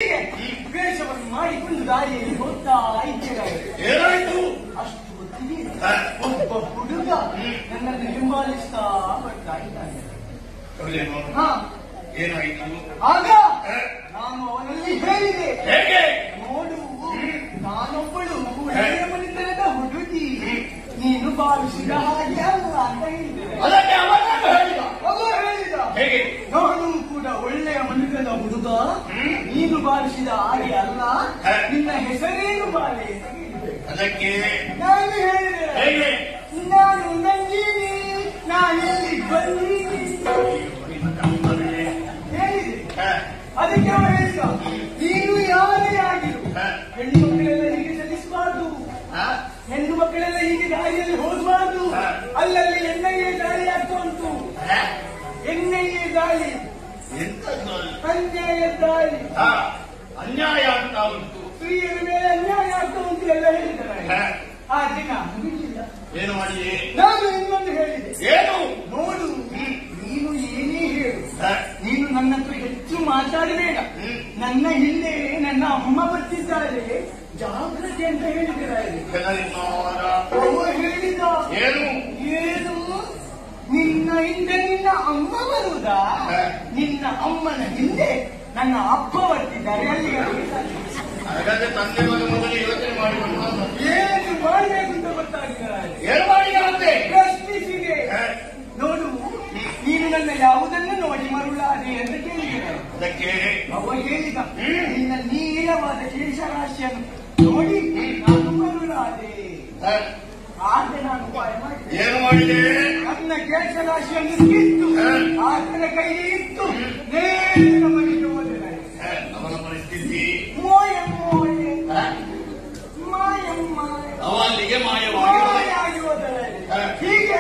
ಹೀಗೆ ವೇಷವನ್ನು ಮಾಡಿಕೊಂಡು ದಾರಿಯಲ್ಲಿ ಹೋಗ್ತಾ ಇದ್ದೇವೆ. ಏನಾಯ್ತು? ಅಷ್ಟು ಹೊತ್ತಿಗೆ ಒಬ್ಬ ಹುಡುಗ ನನ್ನನ್ನು ಹಿಂಬಾಲಿಸ್ತಾ ಬರ್ತಾ ಇದ್ದಾನೆ. ಏನಾಯ್ತು? ಆಗ ನಾನು ಅವನಲ್ಲಿ ಹೇಳಿದೆ, ಹೇಗೆ? ನೋಡು, ನಾನೊಬ್ಬಳು ಒಳ್ಳೆಯ ಮನೆತನದ ಹುಡುಗಿ, ನೀನು ಭಾವಿಸಿದ ಹಾಗೆ ಅಲ್ಲ ಅಂತ ಹೇಳಿದ್ದೇನೆ. ಅದಕ್ಕೆ ಅವ ಹೇಳಿದ. ಹೇಗೆ? ನಾನು ಕೂಡ ಒಳ್ಳೆಯ ಮನೆತನದ ಹುಡುಗ, ನೀನು ಭಾವಿಸಿದ ಹಾಗೆ ಅಲ್ಲ, ನಿನ್ನ ಹೆಸರೇನು ಬಾಳೆ ಅಂತ ಹೇಳಿದೆ. ಅದಕ್ಕೆ ನಾನು ಹೇಳಿದೆ, ಹೇಗೆ? ನಾನು ನಂದಿನಿ, ನಾನೆಲ್ಲಿ ಬಂದೀನಿ ಹೇಳಿದೆ. ಅದಕ್ಕೆ ಅವನು ಹೇಳಿದ, ನೀನು ಯಾರೇ ಆಗಿರು, ಹೆಣ್ಣು ಮಕ್ಕಳೆಲ್ಲ ಹೀಗೆ ಚಲಿಸಬಾರ್ದು, ಹೆಣ್ಣು ಮಕ್ಕಳೆಲ್ಲ ಹೀಗೆ ದಾರಿಯಲ್ಲಿ ಹೋಗಬಾರ್ದು, ಅಲ್ಲಲ್ಲಿ ಎಣ್ಣೆಗೆ ದಾಳಿ ಆಗ್ತಾ ಉಂಟು, ಎಣ್ಣೆಗೆ ದಾಳಿ, ಅನ್ಯಾಯ ದಾಳಿ, ಅನ್ಯಾಯ ಆಗ್ತಾ ಉಂಟು, ಸ್ತ್ರೀಯರ ಮೇಲೆ ಅನ್ಯಾಯ ಆಗ್ತಾ ಉಂಟು ಎಲ್ಲ ಹೇಳಿದ್ದಾರೆ. ಆ ದಿನ ಮುಗಿಲಿಲ್ಲ. ಏನು ಮಾಡಿಯೇ? ನಾನು ಇನ್ನೊಂದು ಹೇಳಿದೆ, ಏನು? ನೋಡು, ನೀನು ಏನೇ ಹೇಳು, ನೀನು ನನ್ನ ಹತ್ರ ಹೆಚ್ಚು ಮಾತಾಡಬೇಡ, ನನ್ನ ಹಿಂದೆ ನನ್ನ ಅಮ್ಮ ಬರ್ತಿದ್ದಾರೆ, ಜಾಗ್ರತೆ ಅಂತ ಹೇಳಿದ್ದಾರೆ. ಅವ ಹೇಳಿದ, ಏನು? ಏನು ನಿನ್ನ ಹಿಂದೆ ನಿನ್ನ ಅಮ್ಮ ಬರುವುದಾ? ನಿನ್ನ ಅಮ್ಮನ ಹಿಂದೆ ನನ್ನ ಅಪ್ಪ ಬರ್ತಿದ್ದಾರೆ, ಅಲ್ಲಿಗೆ ಹಾಗಾದ್ರೆ ತಂದೆ ಮಗ ಮೊದಲು ಯೋಚನೆ ಮಾಡಿ ಏನು ಮಾಡಬೇಕು ಅಂತ ಗೊತ್ತಾಗಿದ್ದಾರೆ. ಏನು ಮಾಡಿದಂತೆ ಪ್ರಶ್ನಿಸಿದೆ, ನೋಡು, ನೀನು ನನ್ನ ಯಾವುದನ್ನು ನೋಡಿ ಮರುಳಾದೆ ಅಂತ ಕೇಳಿದ್ದಾರೆ. ಅದಕ್ಕೆ ಅವ ಹೇಳಿದ, ನಿನ್ನ ನೀಳವಾದ ಕೇಶರಾಶಿಯನ್ನು ನೋಡಿ ನಾನು ಮರುಳಾದೆ. ಆಗ ನಾನು ಉಪಾಯ ಮಾಡಿದೆ. ಏನು ಮಾಡಿದೆ? ನನ್ನ ಕೇಶರಾಶಿಯನ್ನು ಕಿತ್ತು ಆತನ ಕೈ ಇತ್ತು ನೇರ ಮನೆಗೆ ಹೋದೆ. ಅವನ ಪರಿಸ್ಥಿತಿ ಮಾಯಮ್ಮ ಅವ ಅಲ್ಲಿಗೆ ಮಾಯವಾಗಿ ಹೋದರೆ ಹೀಗೆ